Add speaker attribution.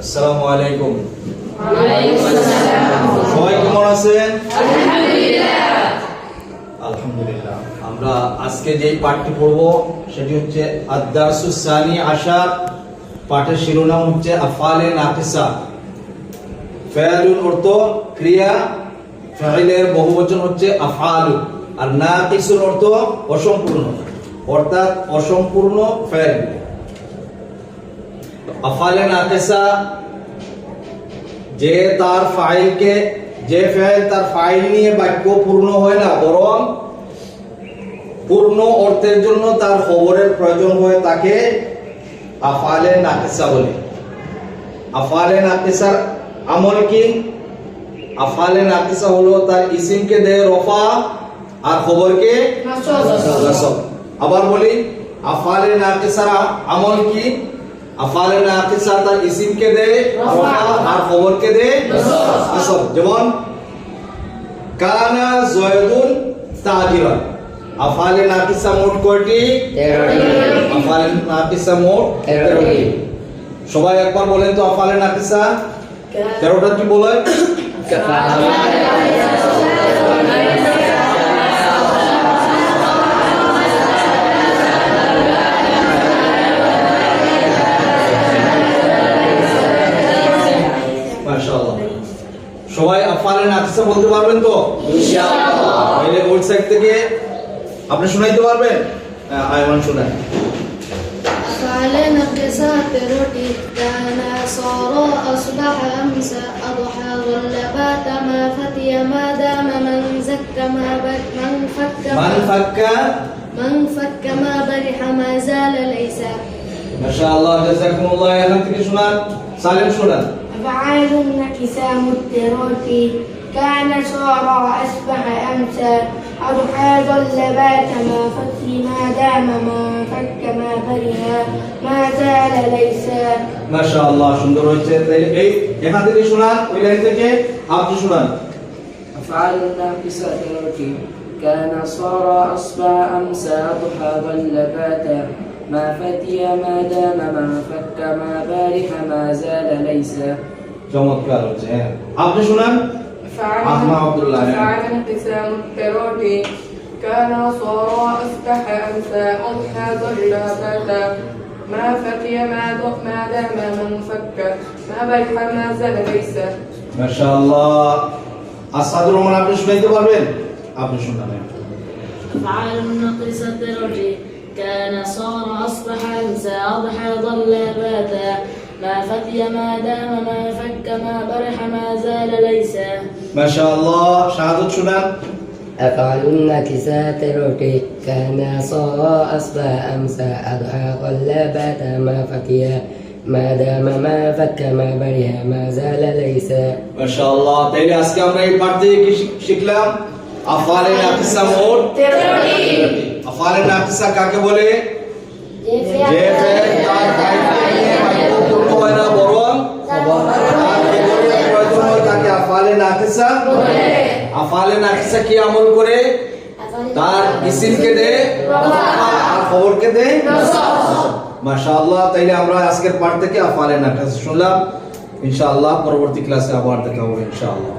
Speaker 1: আসসালামু আলাইকুম।
Speaker 2: ওয়ালাইকুম আসসালাম।
Speaker 1: সবাই কেমন আছেন?
Speaker 2: আলহামদুলিল্লাহ।
Speaker 1: আলহামদুলিল্লাহ। আমরা আজকে যেই পাঠটি পড়ব সেটি হচ্ছে আদ-দারসুস সানি আশার। পাঠের শিরোনাম হচ্ছে আফআলে নাকিসা। ফাইলুন অর্থ ক্রিয়া, ফাইলের বহুবচন হচ্ছে আফআলু, আর নাকিসুন অর্থ অসম্পূর্ণ, অর্থাৎ অসম্পূর্ণ ফাইল। আফআলে নাকিসা যে ফাইল তার ফাইল নিয়ে বাক্য পূর্ণ হয় না, বরং পূর্ণ অর্থের জন্য তার খবরের প্রয়োজন হয়, তাকে আফআলে নাকিসা বলে। আফআলে নাকিসার আমল কি? আফআলে নাকিসা হলো তার ইসিমকে দেয় রফা আর খবরকে নাসব। আবার বলি, আফআলে নাকিসার আমল কি? আফআলে নাকিসা তার ইসিমকে দেয় রফা আর খবরকে দেয় নাসব। যেমন কানা যায়দুন তাজিরান। আফআলে নাকিসা মোট কয়টি?
Speaker 2: 13টি।
Speaker 1: আফআলে নাকিসা মোট 13টি। সবাই একবার বলেন তো আফআলে নাকিসা 13টা কি বলে? মাশাআল্লাহ। সবাই আফআলে নাকিসা বলতে পারবেন তো? ইনশাআল্লাহ। তাহলে ওই সাইড থেকে আপনি শুনাইতে পারবেন? আয়মান শুনান।
Speaker 3: أفعل نقصا ترتي كان صار أصبح أمسى أضحى ظل بات ما فتي ما دام من زك ما بك من فك ما برح ما زال ليس
Speaker 1: মাশাআল্লাহ, জাযাকুমুল্লাহ। এখান থেকে শুনান, সালেম শুনান।
Speaker 4: أفعال نكسا متراتي كان صار أصبح أمسى أضحى ظل بات ما فتي ما دام ما فك ما برها ما زال ليس
Speaker 1: মাশাআল্লাহ, সুন্দর হয়েছে। তাহলে এই এখান থেকে শুনান, ওই লাইন থেকে আপনি শুনান।
Speaker 5: أفعال ناقصة تركي كان صار أصبح أمسى أضحى ظل باتا ما فتي ما دام ما فك ما بارح ما زال ليس
Speaker 1: চমৎকার হচ্ছে। হ্যাঁ, আপনি শুনান। আহমদ আব্দুল্লাহ।
Speaker 6: أفعال انقسام التراب كان صار أصبح أمسى أضحى ظل باتا ما فتي ما دام من فك ما برح ما زال ليس
Speaker 1: মাশাআল্লাহ। আসাদুর রহমান, আপনি শুনাইতে পারবেন? আপনি শুনান।
Speaker 7: أفعال ناقصة رجي كان صار أصبح أمسى أضحى ظل باتا ما فتي ما دام ما فك ما برح ما زال ليس
Speaker 1: মাশাআল্লাহ। শাহাদাত শুনান।
Speaker 2: أفعل النكسات رتي كان صار أصبح أمسى أضحى ظل بات ما فتي ما دام ما فك ما برح ما زال ليس
Speaker 1: মাশাআল্লাহ। তাইলে আজকে আমরা এই পাঠ থেকে কি শিখলাম? আফআলে নাকিসা মোট 13টি। আফআলে নাকিসা কাকে বলে? যে ফাইল তার ফাইলকে নিয়ে বাক্য পূর্ণ হয় না, বরং তার খবরের প্রয়োজন হয়, তাকে আফআলে নাকিসা বলে। আফআলে নাকিসা কি আমল করে? তার ইসিমকে দেয় রফা আর খবরকে দেয় নাসব। মাশাআল্লাহ। তাইলে আমরা আজকের পাঠ থেকে আফআলে নাকিসা শুনলাম। ইনশাআল্লাহ পরবর্তী ক্লাসে আবার দেখা হবে ইনশাআল্লাহ।